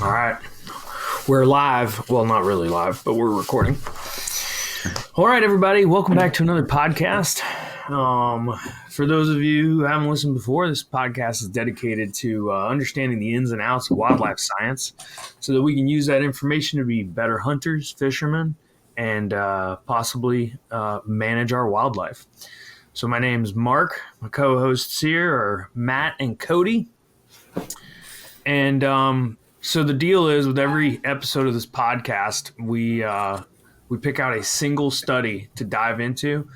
All right. We're live. Well, not really live, but we're recording. All right, everybody. Welcome back to another podcast. For those of you who haven't listened before, this podcast is dedicated to understanding the ins and outs of wildlife science so that we can use that information to be better hunters, fishermen, and possibly manage our wildlife. So my name's Mark. My co-hosts here are Matt and Cody. And so the deal is, with every episode of this podcast, we pick out a single study to dive into.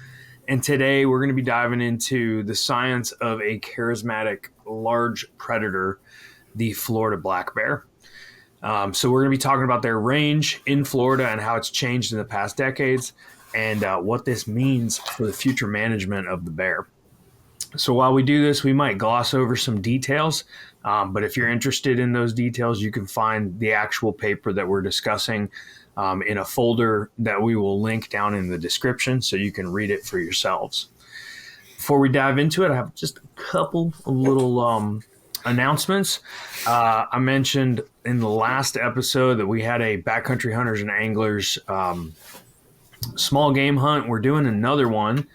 And today we're going to be diving into the science of a charismatic large predator, the Florida black bear. So we're going to be talking about their range in Florida and how it's changed in the past decades and what this means for the future management of the bear. So while we do this, we might gloss over some details, but if you're interested in those details, you can find the actual paper that we're discussing in a folder that we will link down in the description so you can read it for yourselves. Before we dive into it, I have just a couple of little announcements. I mentioned in the last episode that we had a Backcountry Hunters and Anglers small game hunt. We're doing another one.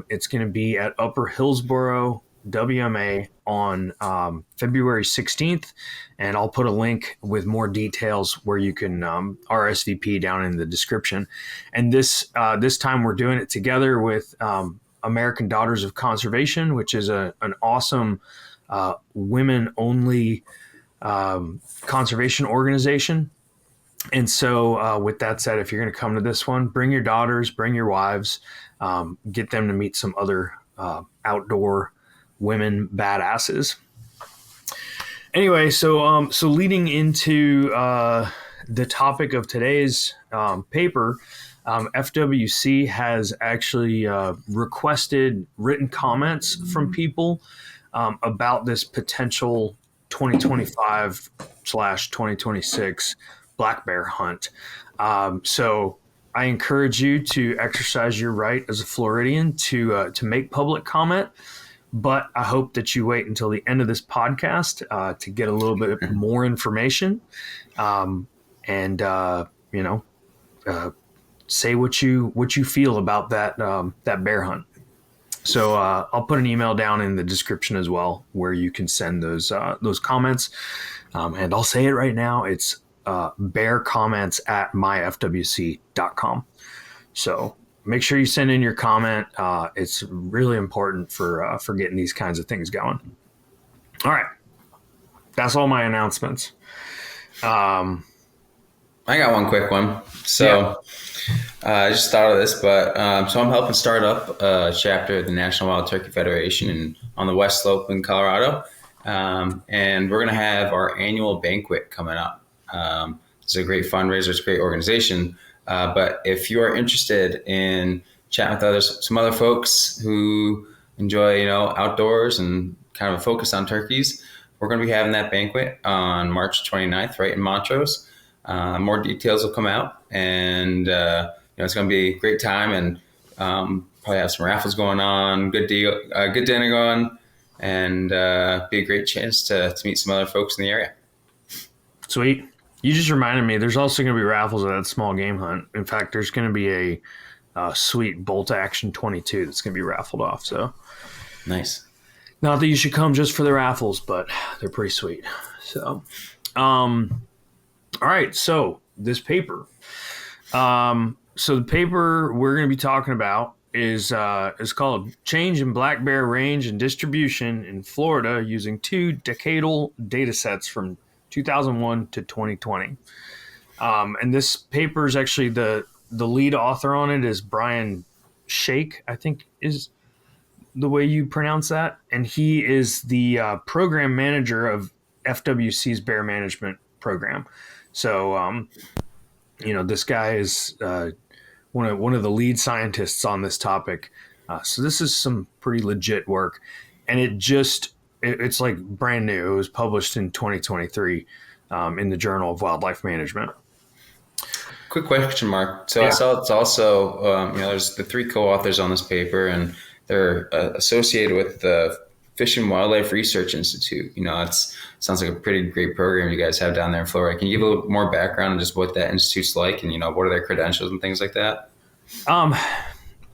It's going to be at Upper Hillsborough, WMA on February 16th, and I'll put a link with more details where you can RSVP down in the description. And this time we're doing it together with American Daughters of Conservation, which is an awesome women-only conservation organization. And so with that said, if you're going to come to this one, bring your daughters, bring your wives, get them to meet some other outdoor women badasses. Anyway, so leading into the topic of today's paper, FWC has actually requested written comments from people about this potential 2025/2026 black bear hunt. So I encourage you to exercise your right as a Floridian to make public comment, but I hope that you wait until the end of this podcast to get a little bit more information and say what you feel about that bear hunt. So I'll put an email down in the description as well where you can send those comments, and I'll say it right now. It's bearcomments@myfwc.com. So make sure you send in your comment. It's really important for getting these kinds of things going. All right. That's all my announcements. I got one quick one. So I just thought of this, but so I'm helping start up a chapter of the National Wild Turkey Federation on the West Slope in Colorado. And we're going to have our annual banquet coming up. It's a great fundraiser. It's a great organization. But if you are interested in chatting with some other folks who enjoy, outdoors and kind of a focus on turkeys, we're going to be having that banquet on March 29th, right in Montrose. More details will come out, and it's going to be a great time, and probably have some raffles going on, good dinner going, and be a great chance to meet some other folks in the area. Sweet. You just reminded me, there's also going to be raffles at that small game hunt. In fact, there's going to be a sweet bolt action 22 that's going to be raffled off. So nice. Not that you should come just for the raffles, but they're pretty sweet. So, all right. So this paper. So the paper we're going to be talking about is called Change in Black Bear Range and Distribution in Florida Using Two Decadal Datasets from 2001 to 2020. And this paper is actually the lead author on it is Brian Scheick, I think is the way you pronounce that. And he is the program manager of FWC's bear management program. So, this guy is one of the lead scientists on this topic. So this is some pretty legit work. And it's like brand new. It was published in 2023 in the Journal of Wildlife Management. Quick question, Mark. So I saw it's also, there's the three co-authors on this paper, and they're associated with the Fish and Wildlife Research Institute. Sounds like a pretty great program you guys have down there in Florida. Can you give a little more background on just what that institute's like, and what are their credentials and things like that?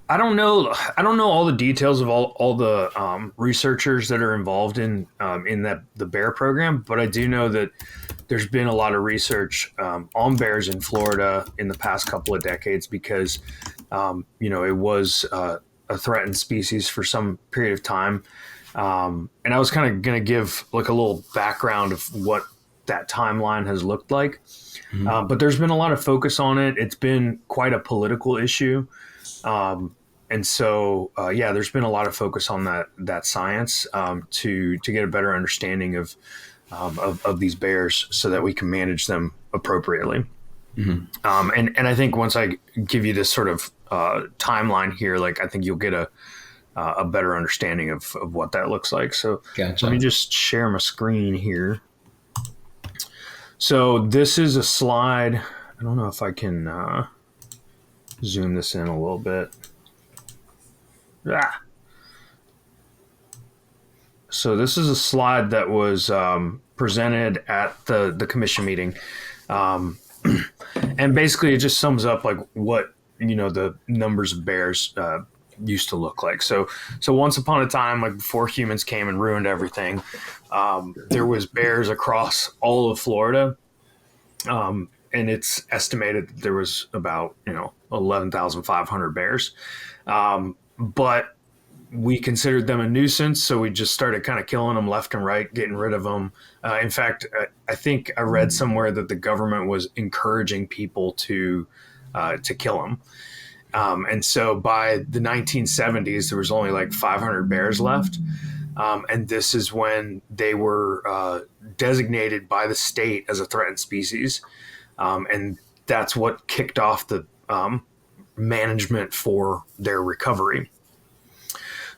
I don't know. I don't know all the details of all the researchers that are involved in the bear program, but I do know that there's been a lot of research on bears in Florida in the past couple of decades because it was a threatened species for some period of time. And I was kind of going to give like a little background of what that timeline has looked like. Mm-hmm. But there's been a lot of focus on it. It's been quite a political issue. And so, there's been a lot of focus on that science to get a better understanding of these bears so that we can manage them appropriately. Mm-hmm. And I think once I give you this sort of timeline here, like I think you'll get a better understanding of what that looks like. So Gotcha. Let me just share my screen here. So this is a slide. I don't know if I can zoom this in a little bit. So this is a slide that was presented at the commission meeting. And basically it just sums up like what, the numbers of bears used to look like. So once upon a time, like before humans came and ruined everything, there was bears across all of Florida. And it's estimated that there was about, 11,500 bears. But we considered them a nuisance, so we just started kind of killing them left and right, getting rid of them. In fact, I think I read somewhere that the government was encouraging people to kill them. And so by the 1970s, there was only like 500 bears left. And this is when they were designated by the state as a threatened species. And that's what kicked off the management for their recovery.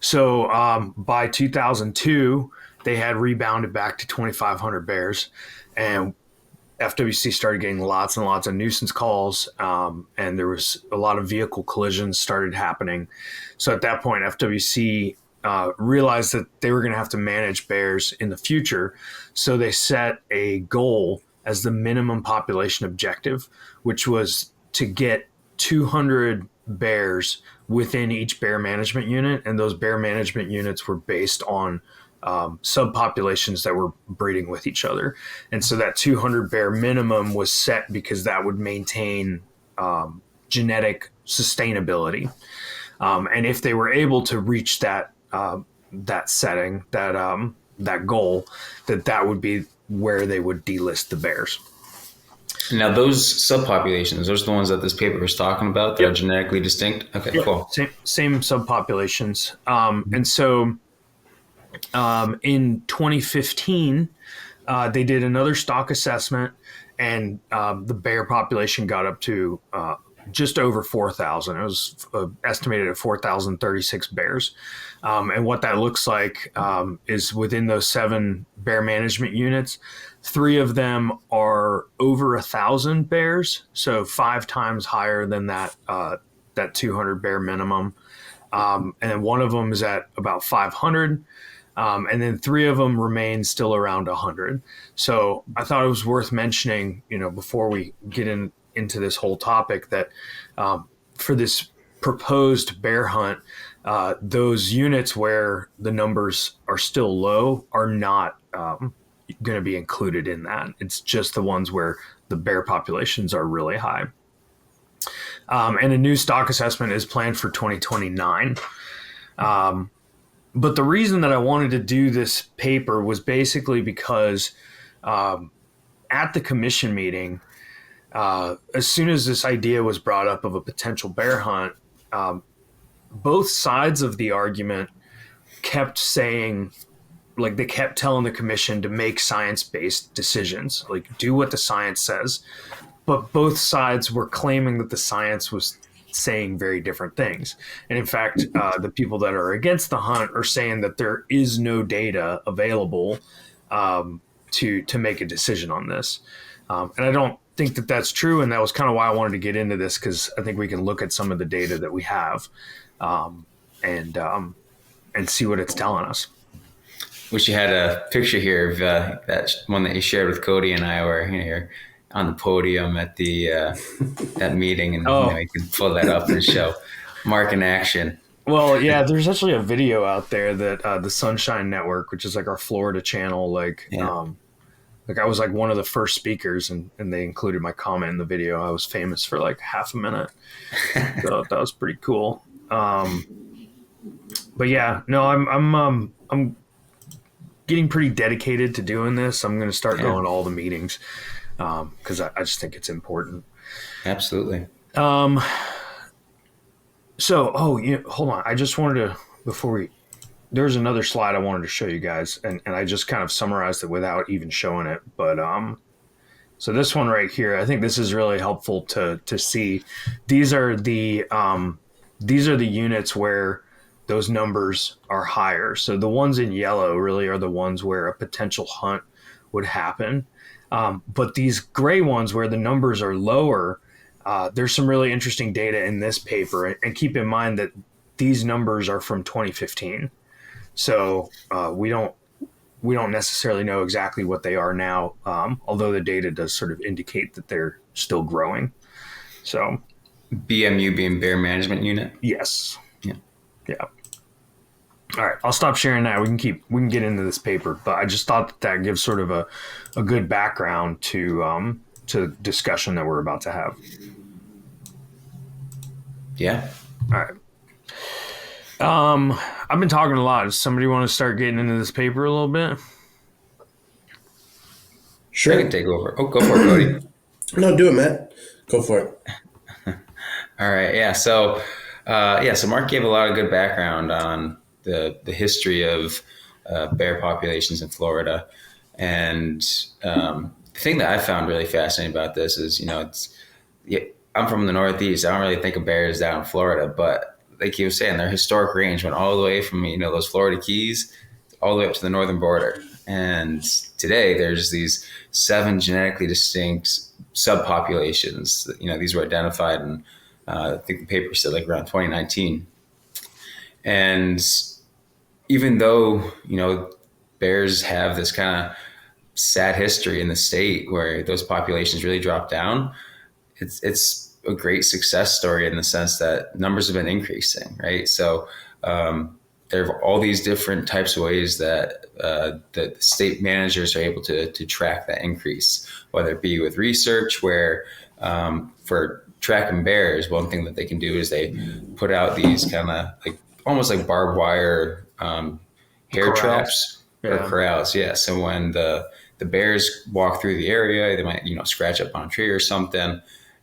So by 2002, they had rebounded back to 2,500 bears, and FWC started getting lots and lots of nuisance calls, and there was a lot of vehicle collisions started happening. So at that point, FWC realized that they were going to have to manage bears in the future. So they set a goal as the minimum population objective, which was to get 200 bears within each bear management unit. And those bear management units were based on subpopulations that were breeding with each other. And so that 200 bear minimum was set because that would maintain genetic sustainability. And if they were able to reach that setting, that goal, that would be where they would delist the bears. Now, those subpopulations, those are the ones that this paper was talking about that are genetically distinct? Okay, cool. Same subpopulations. And so in 2015, they did another stock assessment, and the bear population got up to just over 4,000. It was estimated at 4,036 bears. And what that looks like is within those 7 bear management units, 3 of them are over 1,000 bears, so 5 times higher than that 200 bear minimum. And then 1 of them is at about 500. And then 3 of them remain still around 100. So I thought it was worth mentioning, before we get into this whole topic, that for this proposed bear hunt, those units where the numbers are still low are not going to be included in that. It's just the ones where the bear populations are really high. And a new stock assessment is planned for 2029. But the reason that I wanted to do this paper was basically because at the commission meeting, as soon as this idea was brought up of a potential bear hunt, both sides of the argument kept saying, like, they kept telling the commission to make science-based decisions, like do what the science says. But both sides were claiming that the science was saying very different things. And in fact, the people that are against the hunt are saying that there is no data available to make a decision on this. And I don't think that that's true. And that was kind of why I wanted to get into this, because I think we can look at some of the data that we have and see what it's telling us. wish you had a picture here of that one that you shared with Cody and I, where you're on the podium at the that meeting, and you can pull that up and show Mark in action. Well, yeah, there's actually a video out there that the Sunshine Network, which is like our Florida channel, like I was like one of the first speakers, and they included my comment in the video. I was famous for like half a minute, so that was pretty cool. But yeah, no, I'm getting pretty dedicated to doing this. I'm going to start going to all the meetings because I just think it's important. Absolutely. So, hold on. I just wanted to, there's another slide I wanted to show you guys, and I just kind of summarized it without even showing it. But, so this one right here, I think this is really helpful to see. These are the units where those numbers are higher. So the ones in yellow really are the ones where a potential hunt would happen. But these gray ones where the numbers are lower, there's some really interesting data in this paper. And keep in mind that these numbers are from 2015. So we don't necessarily know exactly what they are now, although the data does sort of indicate that they're still growing. So BMU being Bear Management Unit? Yes. Yeah. All right, I'll stop sharing that. We can get into this paper, but I just thought that gives sort of a good background to the discussion that we're about to have. Yeah. All right. I've been talking a lot. Does somebody want to start getting into this paper a little bit? Sure. I can take over. Oh, go for it, Cody. No, do it, Matt. Go for it. All right. Yeah. So Mark gave a lot of good background on the history of bear populations in Florida. And the thing that I found really fascinating about this is, I'm from the Northeast. I don't really think of bears down in Florida, but like he was saying, their historic range went all the way from, those Florida Keys all the way up to the northern border. And today there's these 7 genetically distinct subpopulations. These were identified in, I think the paper said like around 2019. And even though, bears have this kind of sad history in the state where those populations really dropped down, it's a great success story in the sense that numbers have been increasing, right? So there are all these different types of ways that the state managers are able to track that increase, whether it be with research where for tracking bears, one thing that they can do is they put out these kind of like almost like barbed wire hair traps or corrals. Yeah. So when the bears walk through the area, they might, scratch up on a tree or something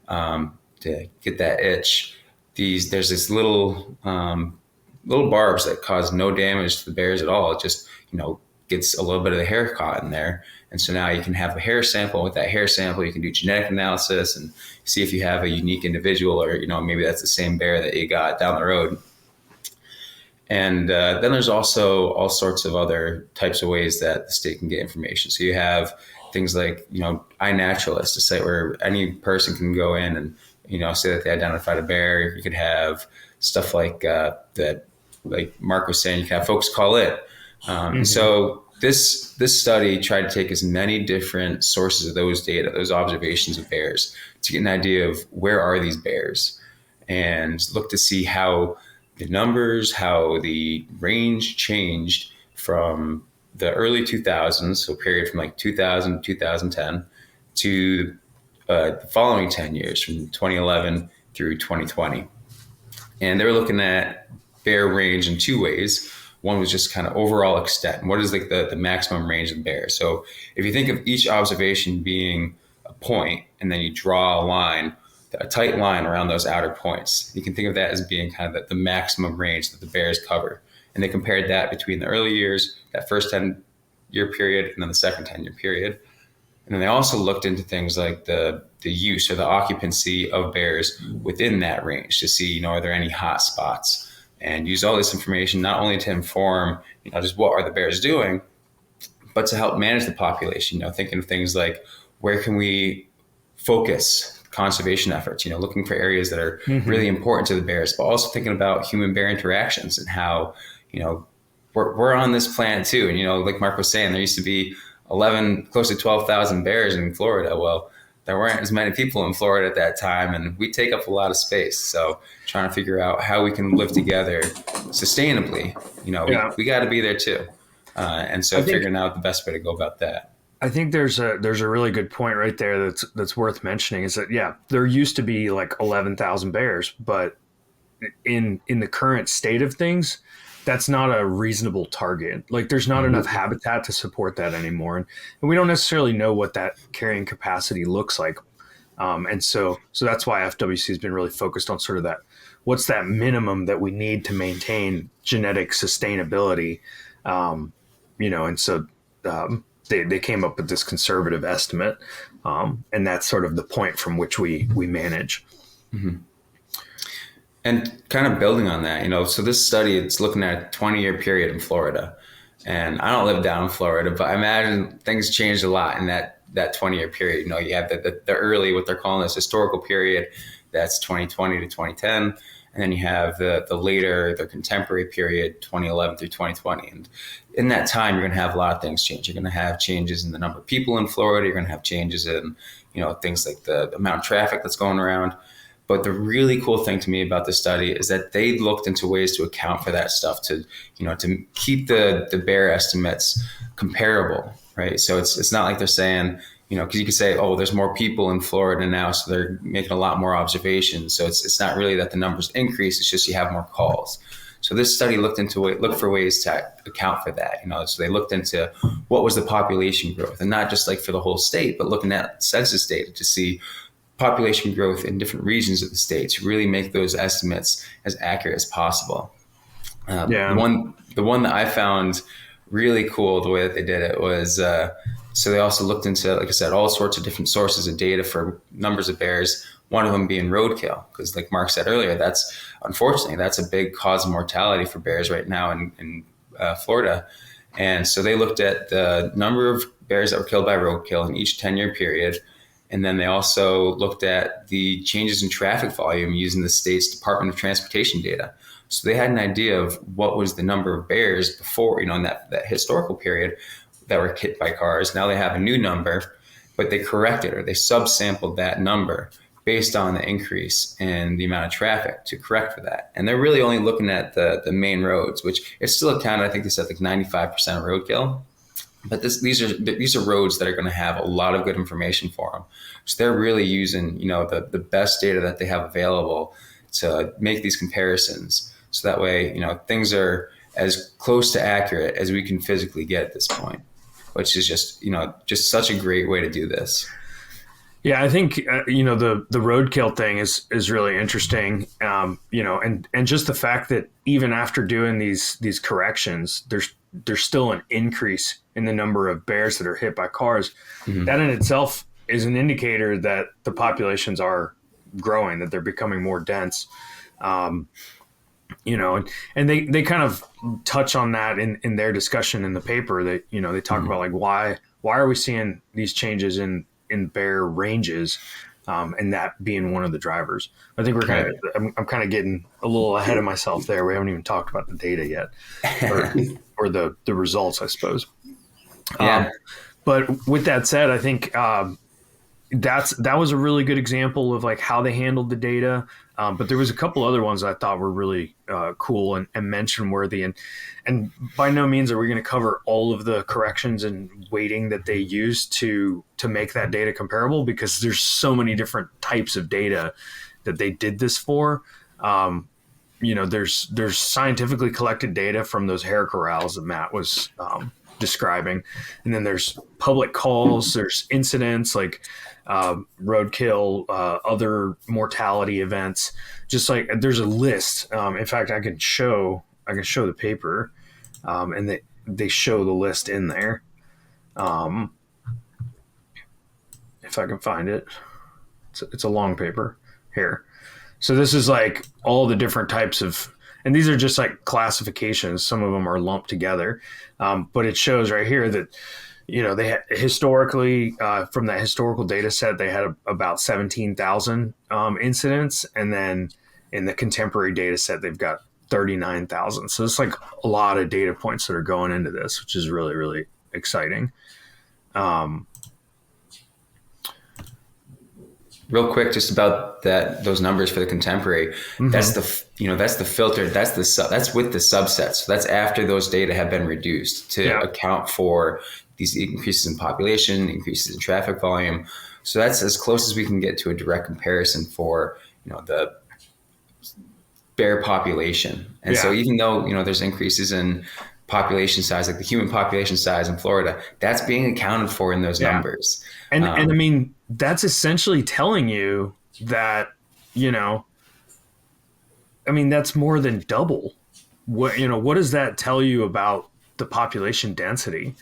to get that itch. There's this little barbs that cause no damage to the bears at all. It just, gets a little bit of the hair caught in there. And so now you can have a hair sample. With that hair sample, you can do genetic analysis and see if you have a unique individual or, maybe that's the same bear that you got down the road. And then there's also all sorts of other types of ways that the state can get information. So you have things like, iNaturalist, a site where any person can go in and, say that they identified a bear. You could have stuff like that, like Mark was saying, you can have folks call it. So this study tried to take as many different sources of those data, those observations of bears, to get an idea of where are these bears and look to see how the numbers, how the range changed from the early 2000s, so period from like 2000 to 2010, to the following 10 years, from 2011 through 2020. And they were looking at bear range in 2 ways. One was just kind of overall extent. What is like the maximum range of bear? So if you think of each observation being a point, and then you draw a line, a tight line around those outer points, you can think of that as being kind of the maximum range that the bears cover. And they compared that between the early years, that first 10-year period, and then the second 10-year period. And then they also looked into things like the use or the occupancy of bears within that range to see, are there any hot spots? And use all this information not only to inform, just what are the bears doing, but to help manage the population, thinking of things like where can we focus conservation efforts, looking for areas that are really important to the bears, but also thinking about human bear interactions and how, we're on this planet too. And, like Mark was saying, there used to be 11, close to 12,000 bears in Florida. Well, there weren't as many people in Florida at that time, and we take up a lot of space. So trying to figure out how we can live together sustainably, we got to be there too. And so figuring out the best way to go about that. I think there's a really good point right there that's worth mentioning is that, there used to be like 11,000 bears, but in the current state of things, that's not a reasonable target. Like there's not enough habitat to support that anymore. And we don't necessarily know what that carrying capacity looks like. And so that's why FWC has been really focused on sort of that, what's that minimum that we need to maintain genetic sustainability? And so they came up with this conservative estimate. And that's sort of the point from which we manage. Mm-hmm. And kind of building on that, so this study, it's looking at a 20-year period in Florida. And I don't live down in Florida, but I imagine things changed a lot in that 20-year period. You have the early, what they're calling this historical period, that's 2020 to 2010. And then you have the later, the contemporary period, 2011 through 2020. And in that time, you're going to have a lot of things change. You're going to have changes in the number of people in Florida. You're going to have changes in, things like the amount of traffic that's going around. But the really cool thing to me about this study is that they looked into ways to account for that stuff to keep the bear estimates comparable, right? So it's not like they're saying, because you could say, oh, there's more people in Florida now, so they're making a lot more observations. So it's not really that the numbers increase, it's just you have more calls. So this study looked for ways to account for that, so they looked into what was the population growth, and not just like for the whole state, but looking at census data to see population growth in different regions of the state to really make those estimates as accurate as possible. The one that I found really cool, the way that they did it was, so they also looked into, like I said, all sorts of different sources of data for numbers of bears, one of them being roadkill. Because like Mark said earlier, unfortunately, that's a big cause of mortality for bears right now in Florida. And so they looked at the number of bears that were killed by roadkill in each 10-year period. And then they also looked at the changes in traffic volume using the state's Department of Transportation data. So they had an idea of what was the number of bears before, in that historical period that were hit by cars. Now they have a new number, but they corrected or they subsampled that number based on the increase in the amount of traffic to correct for that. And they're really only looking at the main roads, which is still accounted, I think they said like 95% of roadkill. But these are roads that are going to have a lot of good information for them. So they're really using, the best data that they have available to make these comparisons. So that way, things are as close to accurate as we can physically get at this point, which is just such a great way to do this. Yeah, I think, the roadkill thing is really interesting, and just the fact that even after doing these corrections, there's still an increase in the number of bears that are hit by cars. Mm-hmm. That in itself is an indicator that the populations are growing, that they're becoming more dense. And they kind of touch on that in their discussion in the paper. That they talk about like why are we seeing these changes in bear ranges, and that being one of the drivers. I think I'm kind of getting a little ahead of myself there. We haven't even talked about the data yet, or the results, I suppose. Yeah. But with that said, I think that was a really good example of like how they handled the data. But there was a couple other ones I thought were really cool and mention worthy. And by no means are we going to cover all of the corrections and weighting that they used to make that data comparable, because there's so many different types of data that they did this for. There's scientifically collected data from those hare corrals that Matt was describing. And then there's public calls, there's incidents like roadkill, other mortality events. Just like there's a list. In fact, I can show the paper, and they show the list in there. If I can find it, it's a long paper here. So this is like all the different types of, and these are just like classifications. Some of them are lumped together, but it shows right here that they had historically, from that historical data set, they had about 17,000 incidents. And then in the contemporary data set, they've got 39,000. So it's like a lot of data points that are going into this, which is really, really exciting. Real quick, just about those numbers for the contemporary. Mm-hmm. That's the filter. That's with the subsets. So that's after those data have been reduced to account for these increases in population, increases in traffic volume. So that's as close as we can get to a direct comparison for the bear population. And so even though there's increases in population size, like the human population size in Florida, that's being accounted for in those numbers. And I mean, that's essentially telling you that, that's more than double. What does that tell you about the population density?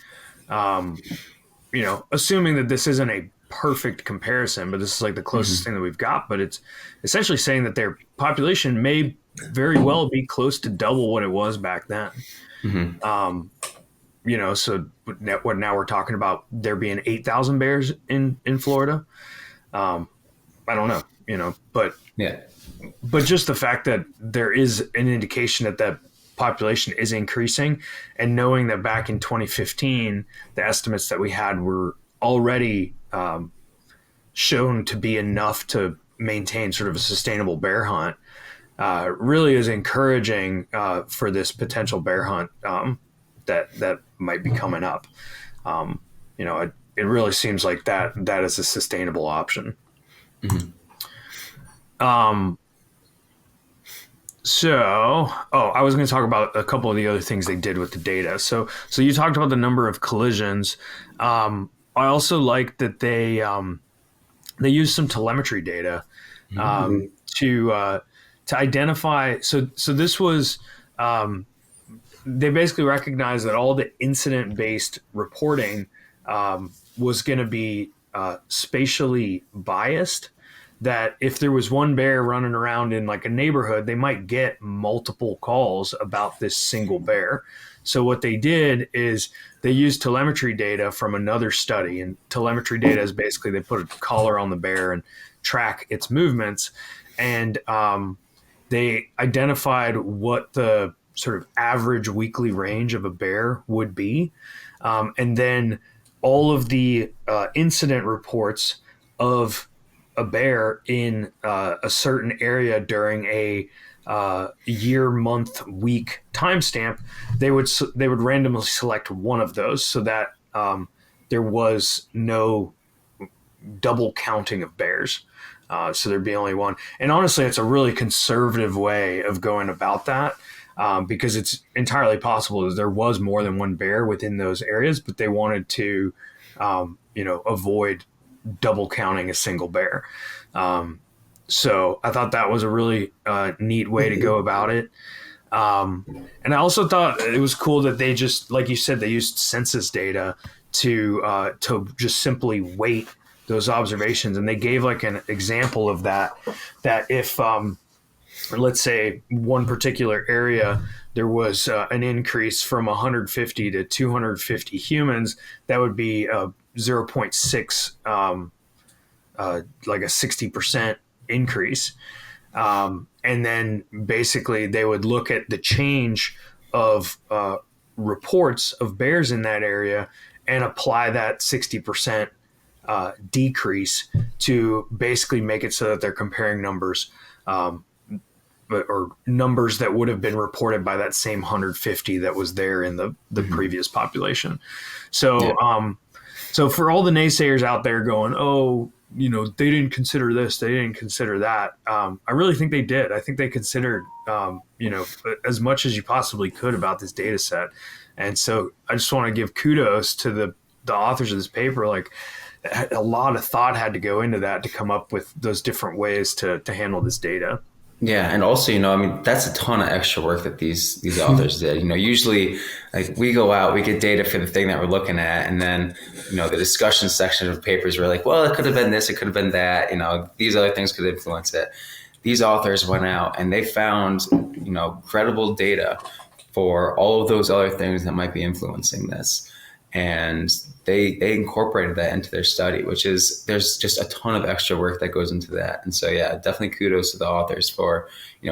Assuming that this isn't a perfect comparison, but this is like the closest thing that we've got, but it's essentially saying that their population may very well be close to double what it was back then. So now we're talking about there being 8,000 bears in Florida. I don't know, but just the fact that there is an indication that that population is increasing, and knowing that back in 2015, the estimates that we had were already shown to be enough to maintain sort of a sustainable bear hunt, really is encouraging for this potential bear hunt that might be coming up. It really seems like that is a sustainable option. I was going to talk about a couple of the other things they did with the data. So you talked about the number of collisions. I also like that they used some telemetry data to identify. So this was they basically recognized that all the incident-based reporting was going to be spatially biased. That if there was one bear running around in like a neighborhood, they might get multiple calls about this single bear. So what they did is they used telemetry data from another study, and telemetry data is basically they put a collar on the bear and track its movements, and they identified what the sort of average weekly range of a bear would be, and then all of the incident reports of a bear in a certain area during a year, month, week timestamp, they would randomly select one of those so that there was no double counting of bears. So there'd be only one. And honestly, it's a really conservative way of going about that, because it's entirely possible that there was more than one bear within those areas, but they wanted to, avoid double counting a single bear. So I thought that was a really neat way to go about it. And I also thought it was cool that they just, like you said, they used census data to just simply weight those observations. And they gave like an example of that if, let's say one particular area, there was an increase from 150 to 250 humans, that would be 0.6, like a 60% increase. And then basically they would look at the change of reports of bears in that area and apply that 60% decrease to basically make it so that they're comparing numbers, or numbers that would have been reported by that same 150 that was there in the previous population. So, so for all the naysayers out there going, they didn't consider this, they didn't consider that. I really think they did. I think they considered, as much as you possibly could about this data set. And so I just want to give kudos to the authors of this paper. Like, a lot of thought had to go into that to come up with those different ways to handle this data. Yeah, and also, that's a ton of extra work that these authors did. Usually, like, we go out, we get data for the thing that we're looking at, and then, the discussion section of papers were like, well, it could have been this, it could have been that, these other things could influence it. These authors went out and they found, credible data for all of those other things that might be influencing this. and they incorporated that into their study, which is, there's just a ton of extra work that goes into that. And so, yeah, definitely kudos to the authors for,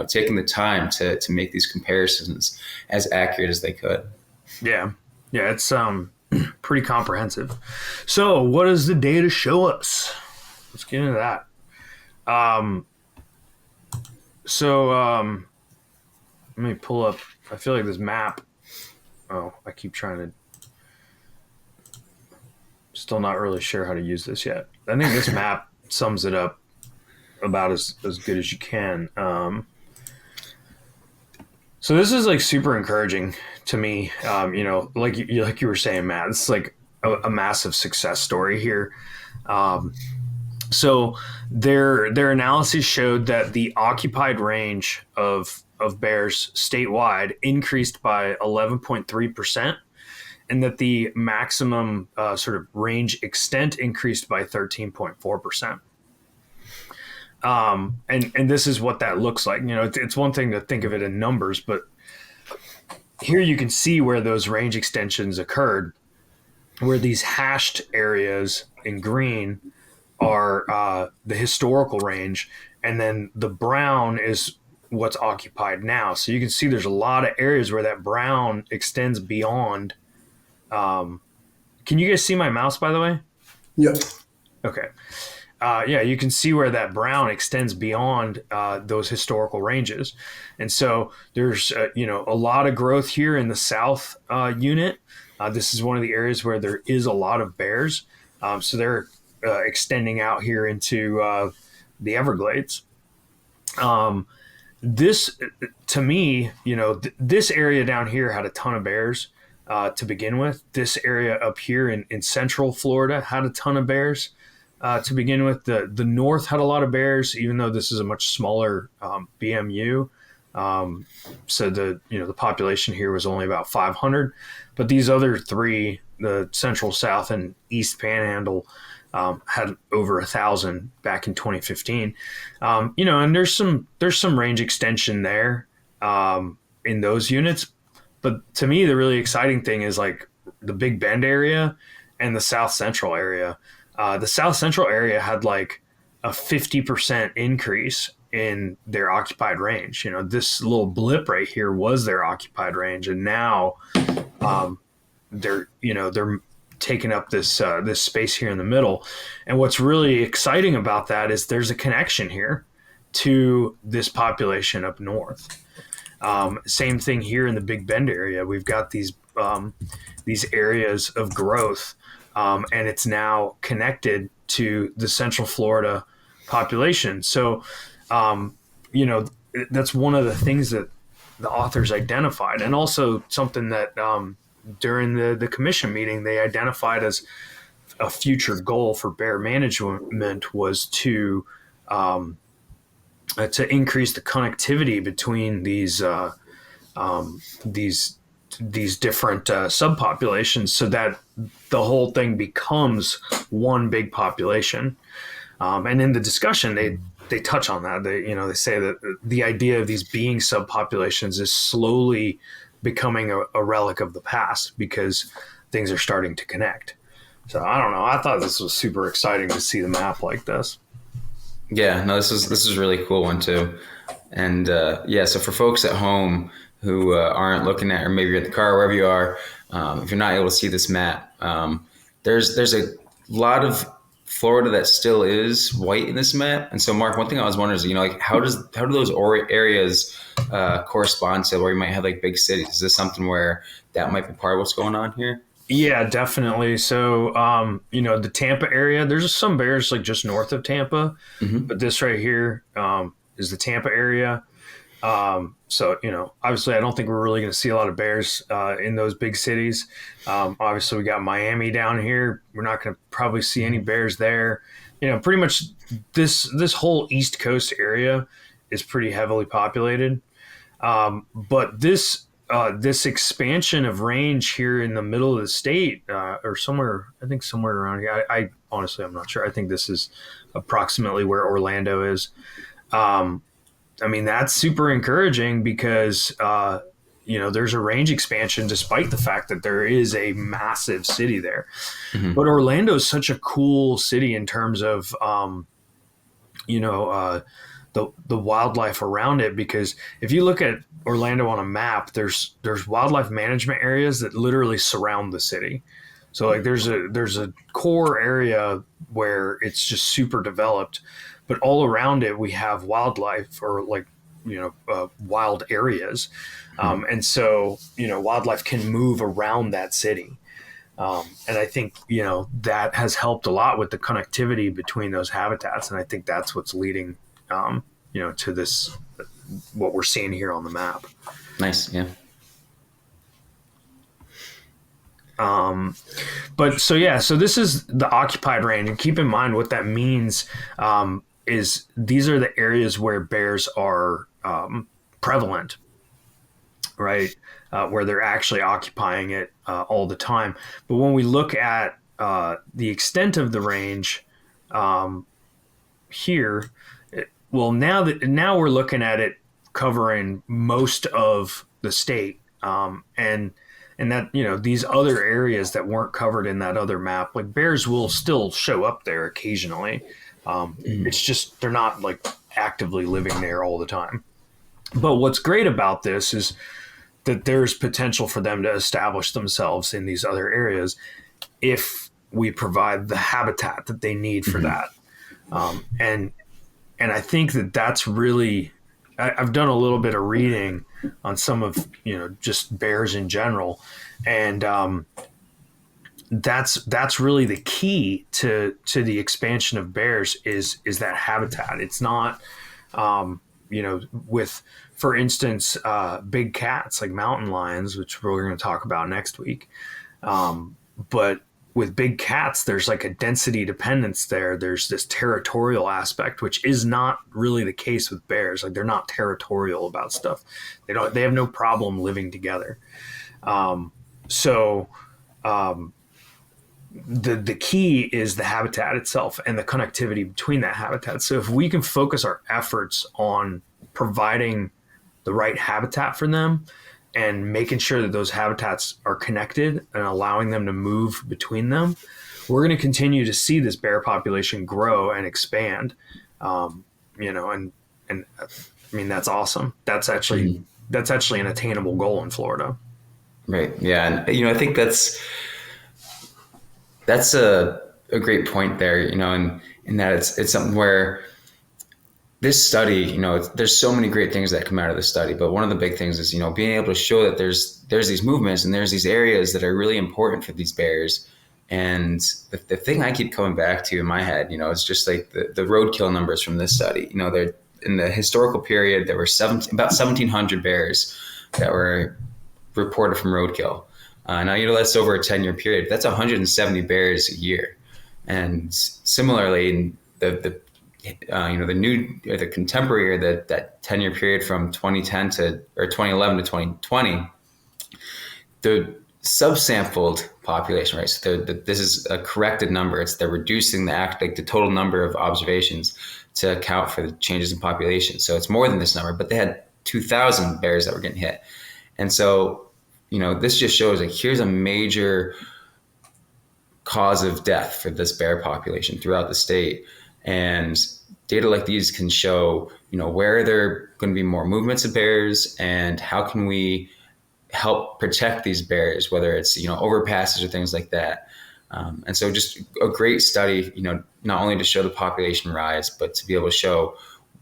taking the time to make these comparisons as accurate as they could. Yeah. Yeah. It's pretty comprehensive. So what does the data show us? Let's get into that. Let me pull up. I feel like this map. Oh, I keep trying to. Still not really sure how to use this yet. I think this map sums it up about as good as you can. So this is like super encouraging to me. Like you were saying, Matt, it's like a massive success story here. So their analysis showed that the occupied range of bears statewide increased by 11.3%, and that the maximum sort of range extent increased by 13.4%. And this is what that looks like. It's one thing to think of it in numbers, but here you can see where those range extensions occurred, where these hashed areas in green are the historical range, and then the brown is what's occupied now. So you can see there's a lot of areas where that brown extends beyond. Can you guys see my mouse, by the way? Yeah. Okay. Yeah, you can see where that brown extends beyond those historical ranges. And so there's, a lot of growth here in the south unit. This is one of the areas where there is a lot of bears. So they're extending out here into the Everglades. This, to me, this area down here had a ton of bears to begin with. This area up here in central Florida had a ton of bears to begin with. The north had a lot of bears, even though this is a much smaller BMU. So the population here was only about 500. But these other three, the central, south, and east panhandle, had over 1,000 back in 2015. And there's some range extension there in those units. But to me, the really exciting thing is like the Big Bend area and the South Central area. The South Central area had like a 50% increase in their occupied range. This little blip right here was their occupied range, and now they're taking up this space here in the middle. And what's really exciting about that is there's a connection here to this population up north. Same thing here in the Big Bend area. We've got these areas of growth, and it's now connected to the Central Florida population. So, that's one of the things that the authors identified, and also something that during the commission meeting they identified as a future goal for bear management was to increase the connectivity between these different subpopulations, so that the whole thing becomes one big population. And in the discussion, they touch on that. They say that the idea of these being subpopulations is slowly becoming a relic of the past because things are starting to connect. So I don't know. I thought this was super exciting to see the map like this. Yeah, no, this is a really cool one too. And so for folks at home who aren't looking at, or maybe you're at the car, wherever you are, if you're not able to see this map, there's a lot of Florida that still is white in this map. And so, Mark, one thing I was wondering is, how do those areas correspond to where you might have like big cities? Is this something where that might be part of what's going on here? Yeah, definitely. So, the Tampa area, there's some bears like just north of Tampa, but this right here is the Tampa area. So, obviously I don't think we're really going to see a lot of bears in those big cities. Obviously we got Miami down here. We're not going to probably see any bears there. Pretty much this whole East Coast area is pretty heavily populated. But this expansion of range here in the middle of the state, or somewhere around here, I honestly, I'm not sure. I think this is approximately where Orlando is. That's super encouraging because, there's a range expansion despite the fact that there is a massive city there. Mm-hmm. But Orlando is such a cool city in terms of, the wildlife around it, because if you look at Orlando on a map, there's wildlife management areas that literally surround the city. So like there's a core area where it's just super developed, but all around it we have wildlife, or like wild areas, and so wildlife can move around that city. And I think, that has helped a lot with the connectivity between those habitats. And I think that's what's leading, to this, what we're seeing here on the map. Nice. Yeah. So this is the occupied range, and keep in mind what that means, is these are the areas where bears are, prevalent, right? Where they're actually occupying it all the time. But when we look at the extent of the range here, now we're looking at it covering most of the state, and that these other areas that weren't covered in that other map, like bears will still show up there occasionally. It's just they're not like actively living there all the time. But what's great about this is that there's potential for them to establish themselves in these other areas if we provide the habitat that they need for that. And I think that's really, I've done a little bit of reading on some of, just bears in general. And that's really the key to the expansion of bears is that habitat. It's not, with, for instance, big cats like mountain lions, which we're going to talk about next week. But with big cats, there's like a density dependence there. There's this territorial aspect, which is not really the case with bears. Like they're not territorial about stuff. They have no problem living together. The key is the habitat itself and the connectivity between that habitat. So if we can focus our efforts on providing the right habitat for them and making sure that those habitats are connected and allowing them to move between them, we're going to continue to see this bear population grow and expand. And I mean, that's awesome. That's actually an attainable goal in Florida. Right. Yeah. And, I think that's a great point there, and in that it's something where this study, there's so many great things that come out of this study, but one of the big things is, being able to show that there's these movements and there's these areas that are really important for these bears. And the thing I keep coming back to in my head, it's just like the roadkill numbers from this study. They're in the historical period, there were about 1,700 bears that were reported from roadkill. Now, that's over a 10-year period. That's 170 bears a year. And similarly, in the contemporary, that 10-year period from 2011 to 2020, the subsampled population, right? So this is a corrected number. They're reducing the total number of observations to account for the changes in population. So it's more than this number, but they had 2,000 bears that were getting hit. And so, this just shows like here's a major cause of death for this bear population throughout the state. And data like these can show, where there are going to be more movements of bears and how can we help protect these bears, whether it's, overpasses or things like that. And so just a great study, not only to show the population rise, but to be able to show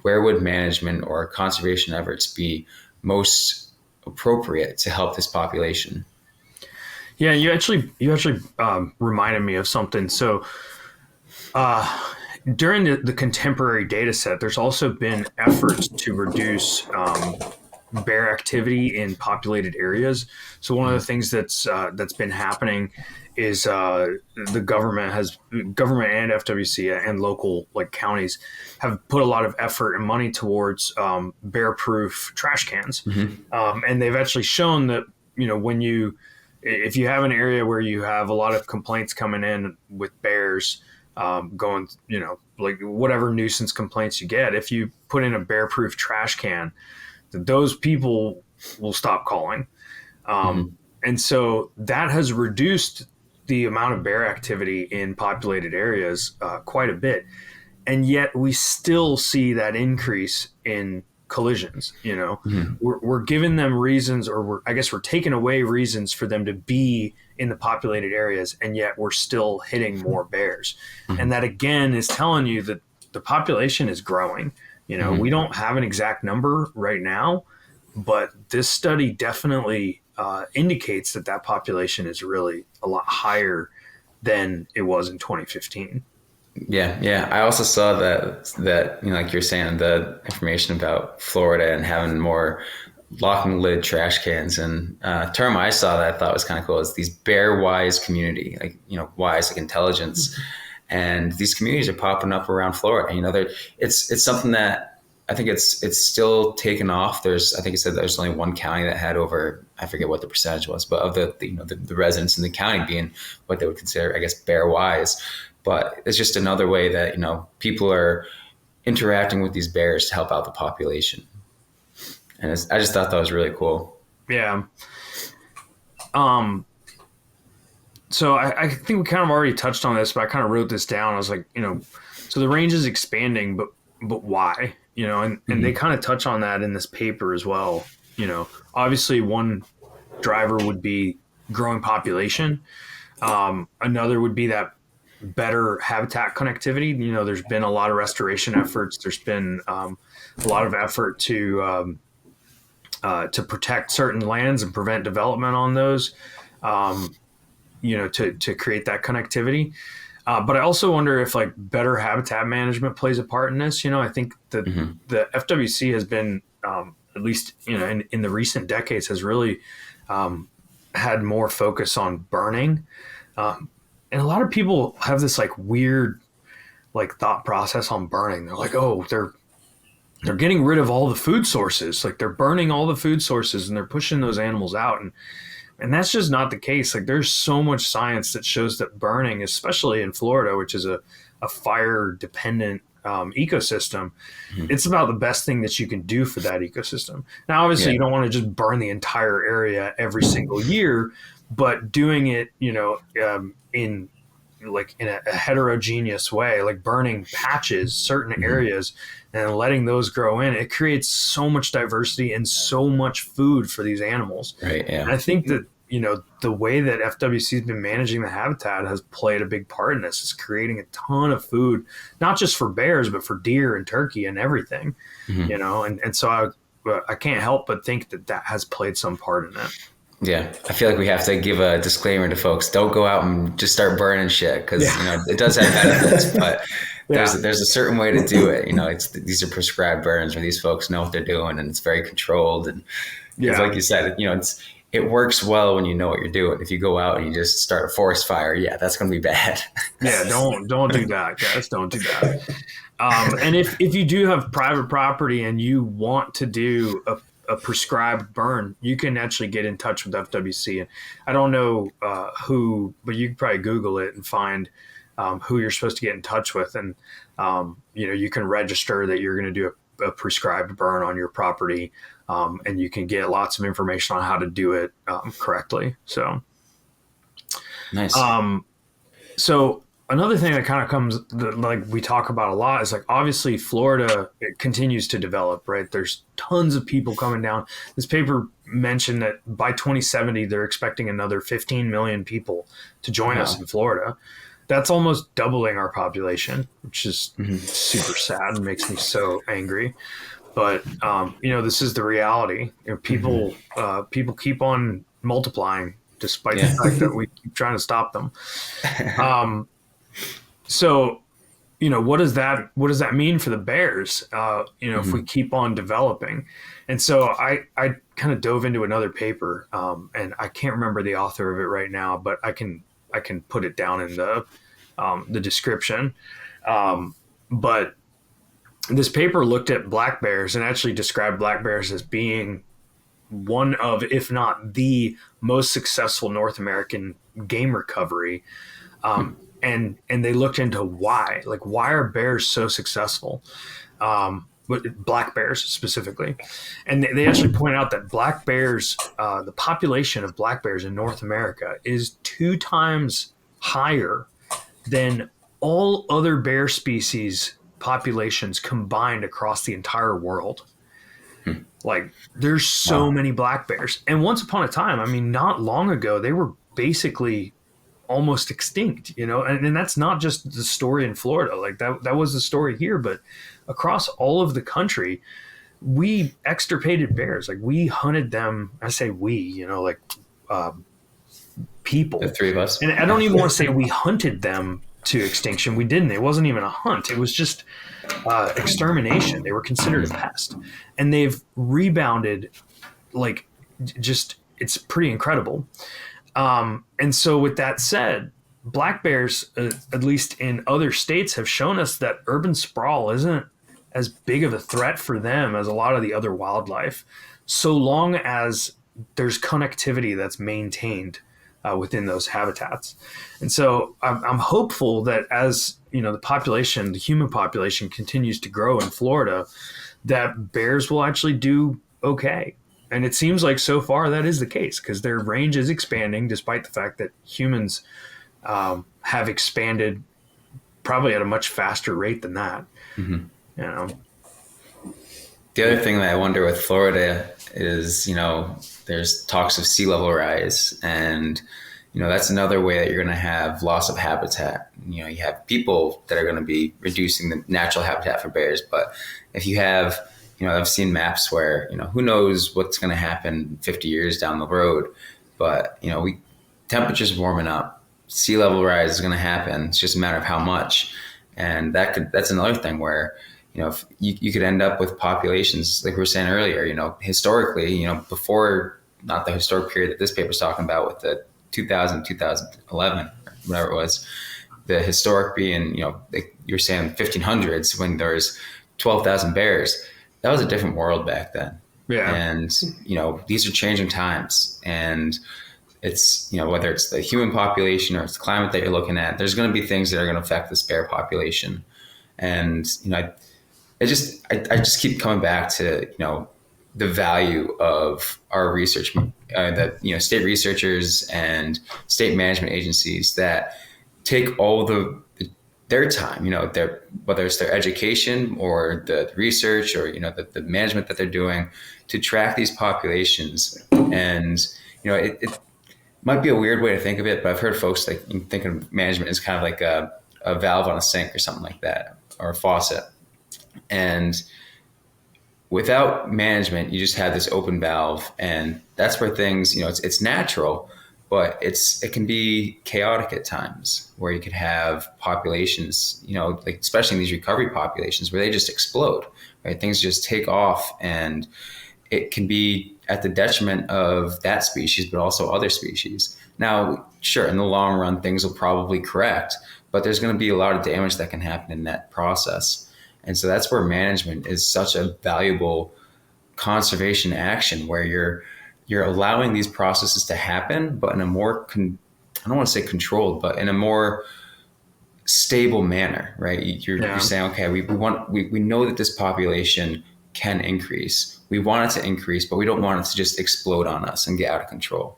where would management or conservation efforts be most appropriate to help this population. Yeah, you actually reminded me of something. So during the contemporary data set, there's also been efforts to reduce bear activity in populated areas. So one of the things that's been happening is the government and FWC and local local have put a lot of effort and money towards bear-proof trash cans. And they've actually shown that, if you have an area where you have a lot of complaints coming in with bears going, like whatever nuisance complaints you get, if you put in a bear-proof trash can, those people will stop calling. And so that has reduced the amount of bear activity in populated areas quite a bit. And yet we still see that increase in collisions. We're giving them reasons, or I guess we're taking away reasons for them to be in the populated areas, and yet we're still hitting more bears. And that again is telling you that the population is growing. We don't have an exact number right now, but this study definitely indicates that population is really a lot higher than it was in 2015. Yeah. I also saw that like you're saying, the information about Florida and having more locking lid trash cans, and term I saw that I thought was kind of cool is these bear wise community, wise, like intelligence, and these communities are popping up around Florida. It's something that I think it's still taken off. I think it said there's only one county that had over, I forget what the percentage was, but of the residents in the county being what they would consider, I guess, bear wise. But it's just another way that, people are interacting with these bears to help out the population. And I just thought that was really cool. Yeah. So I think we kind of already touched on this, but I kind of wrote this down. I was like, so the range is expanding, but why? And they kind of touch on that in this paper as well. Obviously one driver would be growing population. Another would be that better habitat connectivity. There's been a lot of restoration efforts. There's been a lot of effort to protect certain lands and prevent development on those, to create that connectivity. But I also wonder if better habitat management plays a part in this. I think that the FWC has been, at least, in the recent decades, has really had more focus on burning. And a lot of people have this weird thought process on burning. They're like, oh, they're getting rid of all the food sources. They're burning all the food sources and they're pushing those animals out. And that's just not the case. There's so much science that shows that burning, especially in Florida, which is a fire dependent ecosystem, it's about the best thing that you can do for that ecosystem. Now, obviously you don't want to just burn the entire area every single year, but doing it, in a heterogeneous way, burning patches, certain areas, and letting those grow in, it creates so much diversity and so much food for these animals. Right. Yeah. And I think that, the way that FWC has been managing the habitat has played a big part in this. It's creating a ton of food, not just for bears, but for deer and turkey and everything, and so I can't help but think that has played some part in that. Yeah, I feel like we have to give a disclaimer to folks. Don't go out and just start burning shit because it does have benefits, but there's a certain way to do it. These are prescribed burns where these folks know what they're doing and it's very controlled. And like you said, it works well when you know what you're doing. If you go out and you just start a forest fire, that's going to be bad. Yeah, don't do that, guys. Don't do that. And if you do have private property and you want to do a prescribed burn, you can actually get in touch with FWC. And I don't know who, but you can probably Google it and find who you're supposed to get in touch with. And, you can register that you're going to do a prescribed burn on your property. And you can get lots of information on how to do it correctly. So nice. So another thing that kind of comes, we talk about a lot, is obviously Florida, it continues to develop, right? There's tons of people coming down. This paper mentioned that by 2070, they're expecting another 15 million people to join us in Florida. That's almost doubling our population, which is super sad and makes me so angry. But, this is the reality. People keep on multiplying despite the fact that we keep trying to stop them. So, what does that mean for the bears? If we keep on developing. And so I kind of dove into another paper, and I can't remember the author of it right now, but I can put it down in the description. But this paper looked at black bears and actually described black bears as being one of, if not the most successful North American game recovery. And they looked into why are bears so successful? black bears specifically. And they actually point out that black bears, the population of black bears in North America is 2 times higher than all other bear species populations combined across the entire world. Like, there's so many black bears. And once upon a time, I mean, not long ago, they were basically almost extinct, and that's not just the story in Florida. Like, that was the story here, but across all of the country, we extirpated bears. Like, we hunted them. I say we, people. The 3 of us. And I don't even want to say we hunted them to extinction. We didn't. It wasn't even a hunt. It was just extermination. They were considered a pest, and they've rebounded. Like, just, it's pretty incredible. And so with that said, black bears, at least in other states, have shown us that urban sprawl isn't as big of a threat for them as a lot of the other wildlife, so long as there's connectivity that's maintained within those habitats. And so I'm hopeful that as the human population continues to grow in Florida, that bears will actually do okay. And it seems like so far that is the case, because their range is expanding, despite the fact that humans have expanded probably at a much faster rate than that. The other thing that I wonder with Florida is, there's talks of sea level rise, and that's another way that you're going to have loss of habitat. You have people that are going to be reducing the natural habitat for bears, but if you have, I've seen maps where, who knows what's going to happen 50 years down the road, but temperatures warming up, sea level rise is going to happen. It's just a matter of how much, and that's another thing where, if you could end up with populations, like we were saying earlier, historically, before, not the historic period that this paper is talking about with the 2011, whatever it was, the historic being, like you were saying 1500s, when there was 12,000 bears. That was a different world back then. Yeah. And, these are changing times, and it's, whether it's the human population or it's the climate that you're looking at, there's going to be things that are going to affect this bear population. And, I just keep coming back to, the value of our research, that, state researchers and state management agencies that take all their time, whether it's their education or the research or, the management that they're doing to track these populations. And, it might be a weird way to think of it, but I've heard folks like thinking of management as kind of like a valve on a sink or something like that, or a faucet. And without management, you just have this open valve, and that's where things, it's natural, but it can be chaotic at times, where you could have populations, like especially in these recovery populations, where they just explode, right? Things just take off, and it can be at the detriment of that species, but also other species. Now, sure, in the long run, things will probably correct, but there's going to be a lot of damage that can happen in that process. And so that's where management is such a valuable conservation action, where you're allowing these processes to happen, but in a more, I don't want to say controlled, but in a more stable manner, right? You're saying, okay, we know that this population can increase. We want it to increase, but we don't want it to just explode on us and get out of control.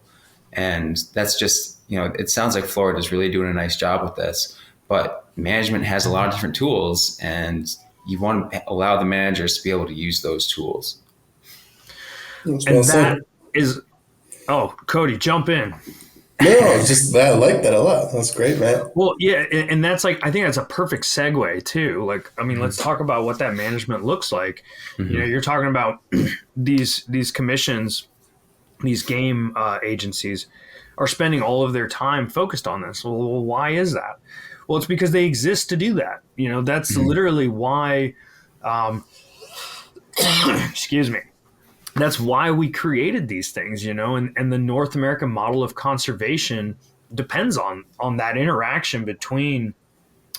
And that's just, it sounds like Florida is really doing a nice job with this, but management has a lot of different tools, and you want to allow the managers to be able to use those tools. That's And well that said. is, Cody, jump in. No, it's just that I like that a lot. That's great, man. Well, yeah, and that's like, I think that's a perfect segue too. Like, I mean, let's talk about what that management looks like. You're talking about these commissions, these game agencies are spending all of their time focused on this. Well, why is that? Well, it's because they exist to do that. That's literally why, excuse me. That's why we created these things, and the North American model of conservation depends on that interaction between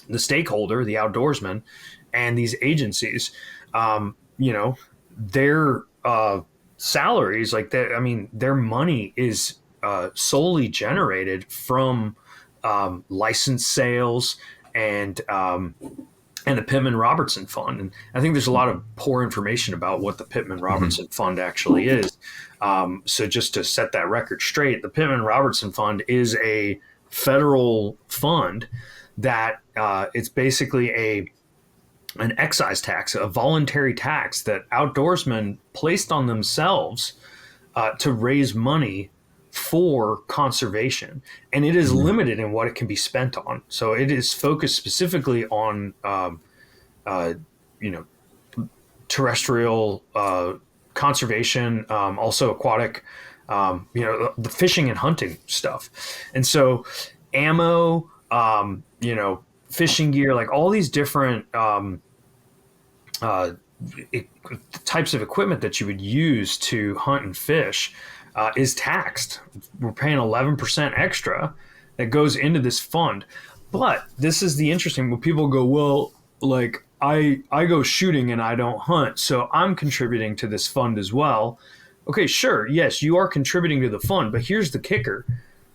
the stakeholder, the outdoorsman, and these agencies. Their salaries, like that, I mean, their money is solely generated from license sales and and the Pittman-Robertson Fund. And I think there's a lot of poor information about what the Pittman-Robertson Fund actually is. So just to set that record straight, the Pittman-Robertson Fund is a federal fund that it's basically an excise tax, a voluntary tax that outdoorsmen placed on themselves to raise money for conservation, and it is limited in what it can be spent on. So it is focused specifically on, terrestrial conservation, also aquatic, the fishing and hunting stuff. And so ammo, fishing gear, like all these different types of equipment that you would use to hunt and fish is taxed. We're paying 11% extra that goes into this fund. But this is the interesting, when people go, well, like I go shooting and I don't hunt, so I'm contributing to this fund as well. Okay, sure. Yes, you are contributing to the fund, but here's the kicker.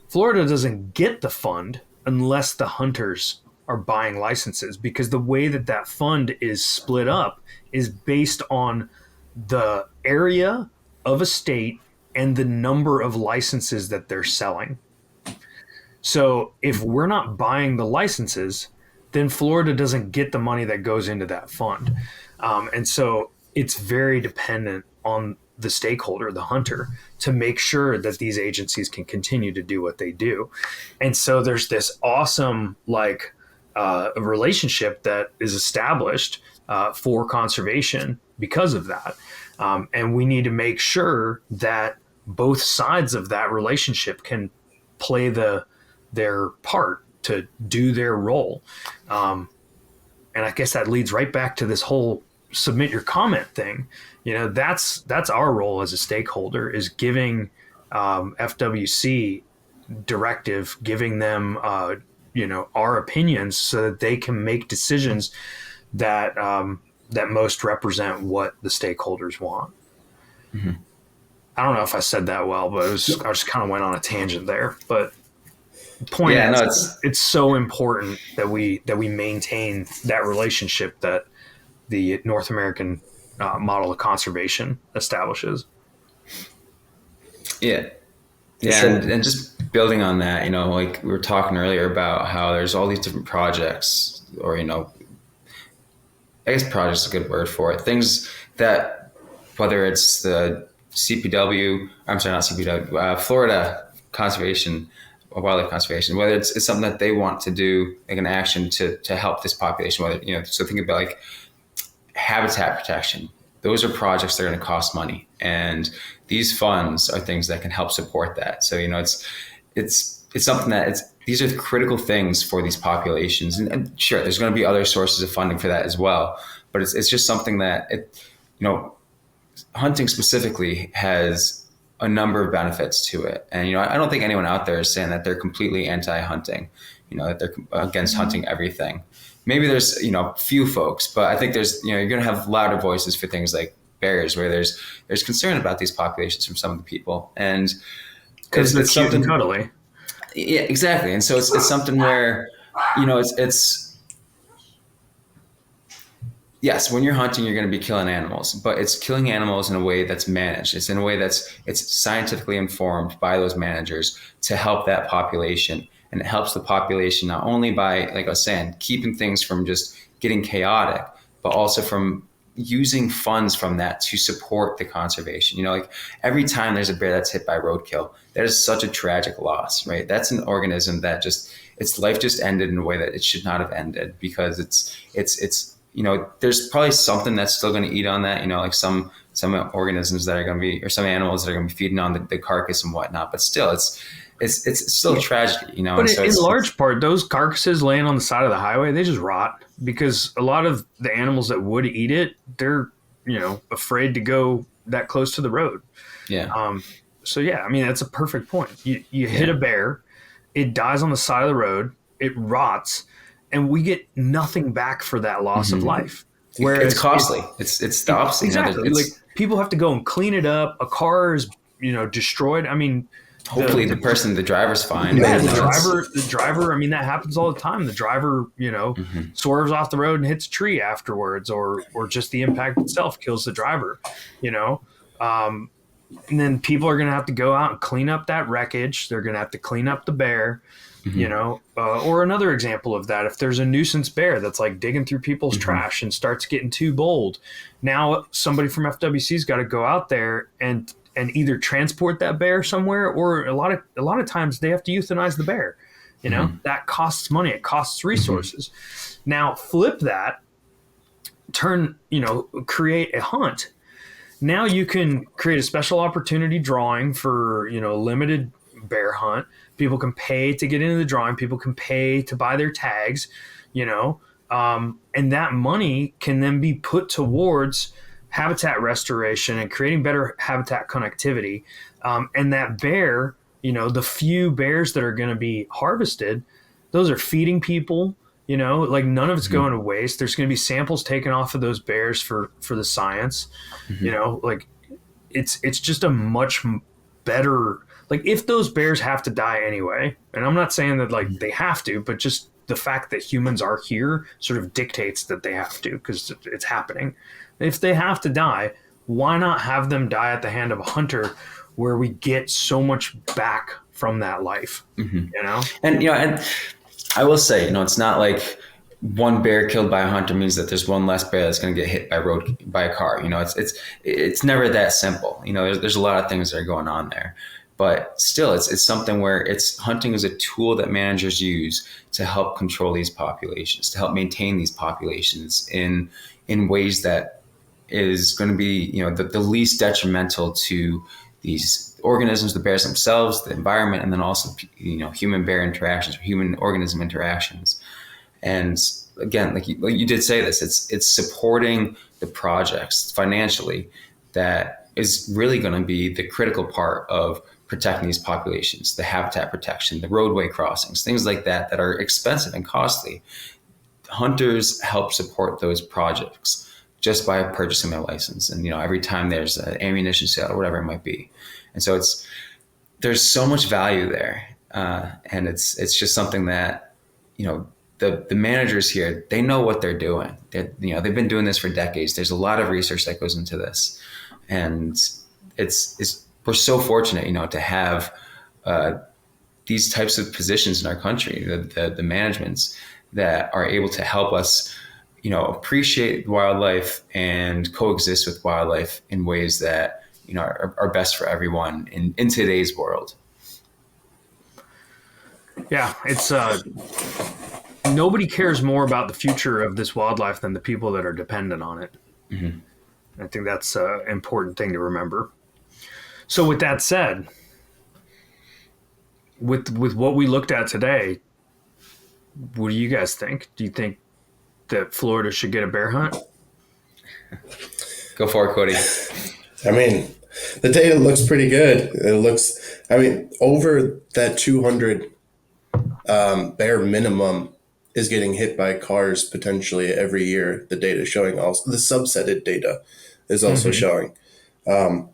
Florida doesn't get the fund unless the hunters are buying licenses, because the way that fund is split up is based on the area of a state and the number of licenses that they're selling. So if we're not buying the licenses, then Florida doesn't get the money that goes into that fund. And so it's very dependent on the stakeholder, the hunter, to make sure that these agencies can continue to do what they do. And so there's this awesome relationship that is established for conservation because of that. And we need to make sure that both sides of that relationship can play their part to do their role. And I guess that leads right back to this whole submit your comment thing. That's our role as a stakeholder, is giving FWC directive, giving them our opinions so that they can make decisions that that most represent what the stakeholders want. Mm-hmm. I don't know if I said that well, but I just kind of went on a tangent there. But the point is, it's so important that we maintain that relationship that the North American model of conservation establishes. Yeah. Yeah, sure. And just building on that, like we were talking earlier about how there's all these different projects, or, I guess project is a good word for it. Things that, whether it's the Florida Conservation or Wildlife Conservation, whether it's something that they want to do, like an action to help this population, whether, so think about like habitat protection. Those are projects that are going to cost money, and these funds are things that can help support that. So, it's something that these are critical things for these populations, and sure, there's going to be other sources of funding for that as well. But it's just something that hunting specifically has a number of benefits to it. And, I don't think anyone out there is saying that they're completely anti-hunting, that they're against hunting everything. Maybe there's, few folks, but I think there's, you're going to have louder voices for things like bears, where there's concern about these populations from some of the people. And because it's something cuddly. Yeah, exactly. And so it's something where, it's yes, when you're hunting, you're going to be killing animals, but it's killing animals in a way that's managed. It's in a way it's scientifically informed by those managers to help that population. And it helps the population not only by, like I was saying, keeping things from just getting chaotic, but also from using funds from that to support the conservation. Like every time there's a bear that's hit by roadkill, that is such a tragic loss, right? That's an organism that its life just ended in a way that it should not have ended, because it's there's probably something that's still going to eat on that, like some organisms that are going to be, or some animals that are going to be feeding on the carcass and whatnot, but still it's still a tragedy, But in large part, those carcasses laying on the side of the highway, they just rot, because a lot of the animals that would eat it, they're, afraid to go that close to the road. Yeah. So yeah, I mean, that's a perfect point. You hit a bear, it dies on the side of the road, it rots, and we get nothing back for that loss of life. Whereas it's costly. It's the opposite. Exactly. Like people have to go and clean it up. A car is, destroyed. I mean, Hopefully the driver's fine. Yeah, the driver, I mean, that happens all the time. The driver, swerves off the road and hits a tree afterwards, or just the impact itself kills the driver, and then people are going to have to go out and clean up that wreckage. They're going to have to clean up the bear, or another example of that. If there's a nuisance bear that's like digging through people's trash and starts getting too bold, now somebody from FWC's got to go out there and either transport that bear somewhere, or a lot of times they have to euthanize the bear. That costs money. It costs resources. Now flip that, create a hunt. Now you can create a special opportunity drawing for, a limited bear hunt. People can pay to get into the drawing. People can pay to buy their tags, and that money can then be put towards habitat restoration and creating better habitat connectivity. And that bear, the few bears that are going to be harvested, those are feeding people, like none of it's going to waste. There's going to be samples taken off of those bears for the science, like it's just a much better, like if those bears have to die anyway, and I'm not saying that like they have to, but just the fact that humans are here sort of dictates that they have to, because it's happening. If they have to die, why not have them die at the hand of a hunter where we get so much back from that life, And, and I will say, it's not like one bear killed by a hunter means that there's one less bear that's going to get hit by a car. It's never that simple. There's a lot of things that are going on there. But still, it's something where hunting is a tool that managers use to help control these populations, to help maintain these populations in ways that is going to be, the least detrimental to these organisms, the bears themselves, the environment, and then also, human bear interactions, or human organism interactions. And again, like you did say this, it's supporting the projects financially that is really going to be the critical part of protecting these populations, the habitat protection, the roadway crossings, things like that are expensive and costly. Hunters help support those projects just by purchasing their license. And, every time there's an ammunition sale or whatever it might be. And so there's so much value there. And it's just something that, the managers here, they know what they're doing. They've been doing this for decades. There's a lot of research that goes into this. And we're so fortunate, to have these types of positions in our country, the managements that are able to help us, appreciate wildlife and coexist with wildlife in ways that, are best for everyone in today's world. Yeah, it's nobody cares more about the future of this wildlife than the people that are dependent on it. I think that's an important thing to remember. So with that said, with what we looked at today, what do you guys think? Do you think that Florida should get a bear hunt? Go for it, Cody. I mean, the data looks pretty good. Over that 200 bear minimum is getting hit by cars potentially every year. The data showing, also the subsetted data is also showing. Yeah,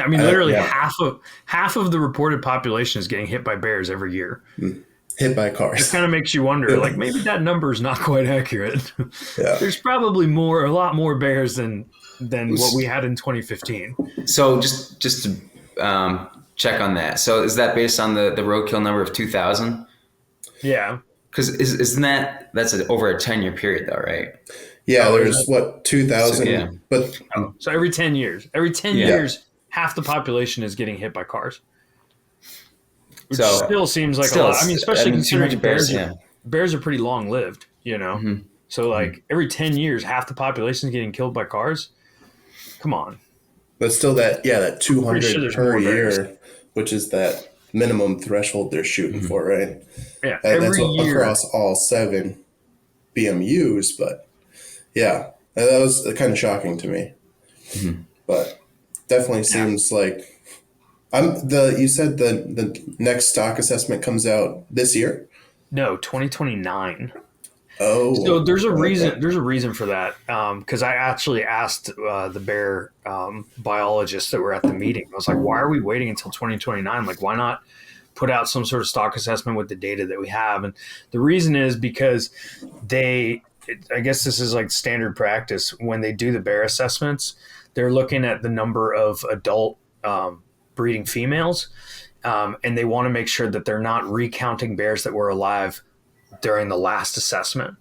literally half of the reported population is getting hit by bears every year. Hit by cars. It kind of makes you wonder, like maybe that number is not quite accurate. Yeah. There's probably a lot more bears than what we had in 2015. So just to check on that. So is that based on the roadkill number of 2,000? Yeah. Because isn't that's over a 10-year period though, right? Yeah, there's 2,000. So, yeah. But so every 10 years, years, half the population is getting hit by cars. Which still seems like a lot. Especially considering bears are pretty long lived, So like every 10 years, half the population is getting killed by cars. Come on. But still that 200 per year, bears, which is that minimum threshold they're shooting for, right? Yeah. That's across all 7 BMUs, but yeah, that was kind of shocking to me. But definitely seems like you said the next stock assessment comes out this year? No, 2029. Oh, So there's a reason. okay. There's a reason for that. Because I actually asked the bear biologists that were at the meeting. I was like, "Why are we waiting until 2029? Like, why not put out some sort of stock assessment with the data that we have?" And the reason is because I guess this is like standard practice when they do the bear assessments. They're looking at the number of adult breeding females, and they want to make sure that they're not recounting bears that were alive during the last assessment.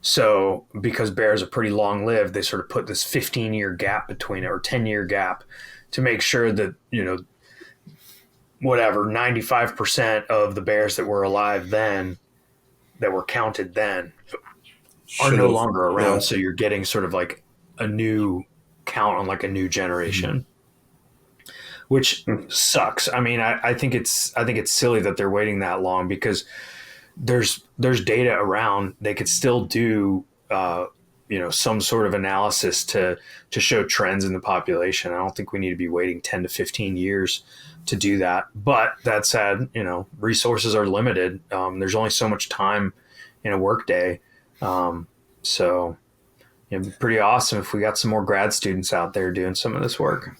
So because bears are pretty long lived, they sort of put this 15-year gap between it, or 10-year gap, to make sure that, whatever, 95% of the bears that were alive then, that were counted then, are Should no have. longer Yeah. around. So you're getting sort of like a new count on like a new generation, which sucks. I mean, I think it's silly that they're waiting that long, because there's data around. They could still do some sort of analysis to show trends in the population. I don't think we need to be waiting 10 to 15 years to do that. But that said, resources are limited. There's only so much time in a workday. So it'd be pretty awesome if we got some more grad students out there doing some of this work.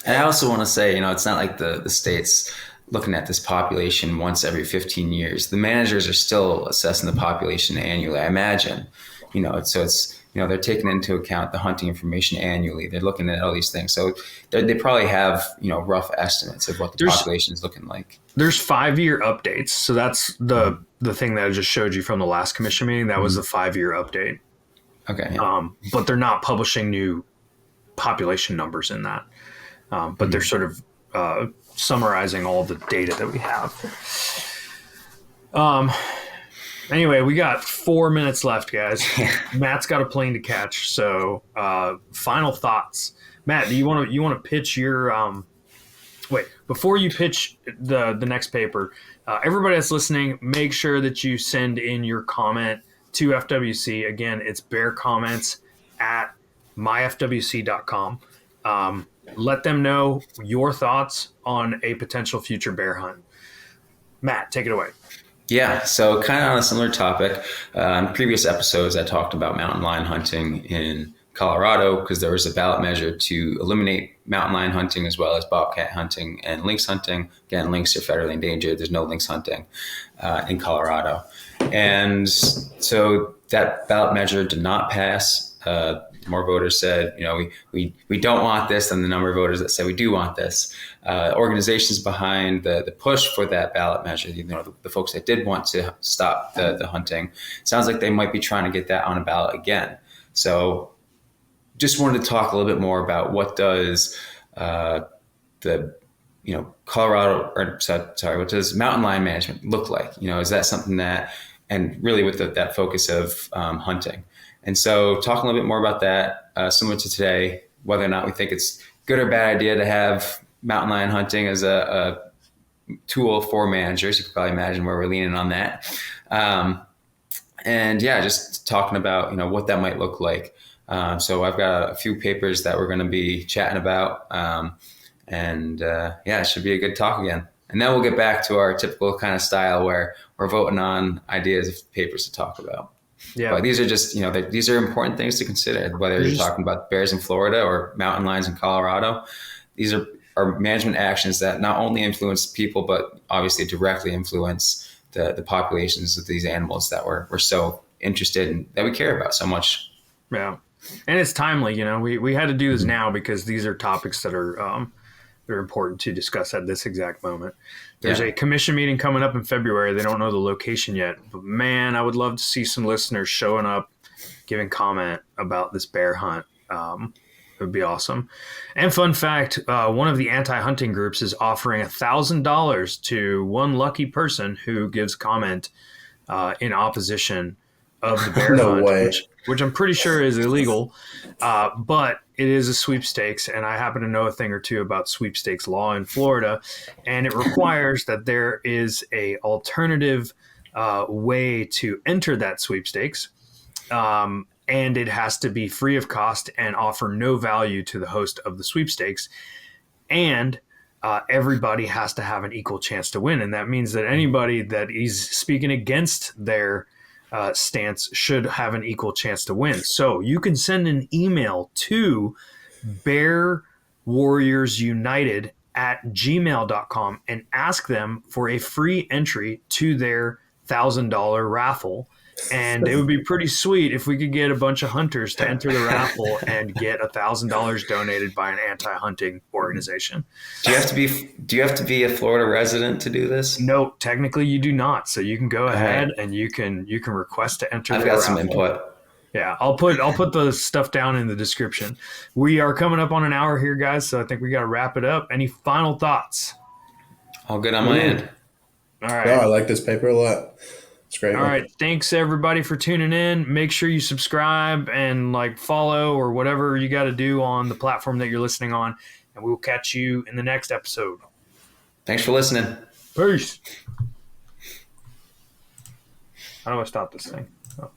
And I also want to say, it's not like the state's looking at this population once every 15 years. The managers are still assessing the population annually, I imagine. They're taking into account the hunting information annually. They're looking at all these things. So they probably have, rough estimates of what the population is looking like. There's 5-year updates. So that's the thing that I just showed you from the last commission meeting. That was the 5-year update. Okay. Yeah. But they're not publishing new population numbers in that. But they're sort of summarizing all the data that we have. Anyway, we got 4 minutes left, guys. Matt's got a plane to catch. So final thoughts. Matt, do you want to pitch your wait, before you pitch the next paper, everybody that's listening, make sure that you send in your comment to FWC. Again, it's bearcomments@myfwc.com. Let them know your thoughts on a potential future bear hunt. Matt, take it away. Yeah, so kind of on a similar topic. In previous episodes, I talked about mountain lion hunting in Colorado, because there was a ballot measure to eliminate mountain lion hunting as well as bobcat hunting and lynx hunting. Again, lynx are federally endangered. There's no lynx hunting in Colorado. And so that ballot measure did not pass. More voters said, we don't want this than the number of voters that said we do want this. Organizations behind the push for that ballot measure, the folks that did want to stop the hunting, sounds like they might be trying to get that on a ballot again. So just wanted to talk a little bit more about what does Colorado, what does mountain lion management look like? Is that something that, and really with that focus of hunting. And so talking a little bit more about that, similar to today, whether or not we think it's good or bad idea to have mountain lion hunting as a tool for managers. You can probably imagine where we're leaning on that. Just talking about, what that might look like. So I've got a few papers that we're going to be chatting about. It should be a good talk again. And then we'll get back to our typical kind of style where we're voting on ideas of papers to talk about. Yeah. But these are just, these are important things to consider, whether you're talking about bears in Florida or mountain lions in Colorado. These are management actions that not only influence people, but obviously directly influence the populations of these animals that we're so interested in, that we care about so much. Yeah. And it's timely, we had to do this now because these are topics that are they're important to discuss at this exact moment. There's a commission meeting coming up in February. They don't know the location yet, but man, I would love to see some listeners showing up, giving comment about this bear hunt. It would be awesome. And fun fact, one of the anti-hunting groups is offering $1,000 to one lucky person who gives comment in opposition of the bear hunt, which I'm pretty sure is illegal, but it is a sweepstakes, and I happen to know a thing or two about sweepstakes law in Florida, and it requires that there is a alternative way to enter that sweepstakes, and it has to be free of cost and offer no value to the host of the sweepstakes, and everybody has to have an equal chance to win, and that means that anybody that is speaking against their stance should have an equal chance to win. So you can send an email to bearwarriorsunited@gmail.com and ask them for a free entry to their $1,000 raffle. And it would be pretty sweet if we could get a bunch of hunters to enter the raffle and get $1,000 donated by an anti-hunting organization. Do you have to be a Florida resident to do this? No, technically you do not. So you can go ahead and you can request to enter. I've got some input. Yeah, I'll put the stuff down in the description. We are coming up on an hour here, guys, so I think we got to wrap it up. Any final thoughts? All good on my end. All right. No, I like this paper a lot. It's great. All right. Thanks everybody for tuning in. Make sure you subscribe and like follow or whatever you got to do on the platform that you're listening on, and we will catch you in the next episode. Thanks for listening. Peace. How do I stop this thing? Oh.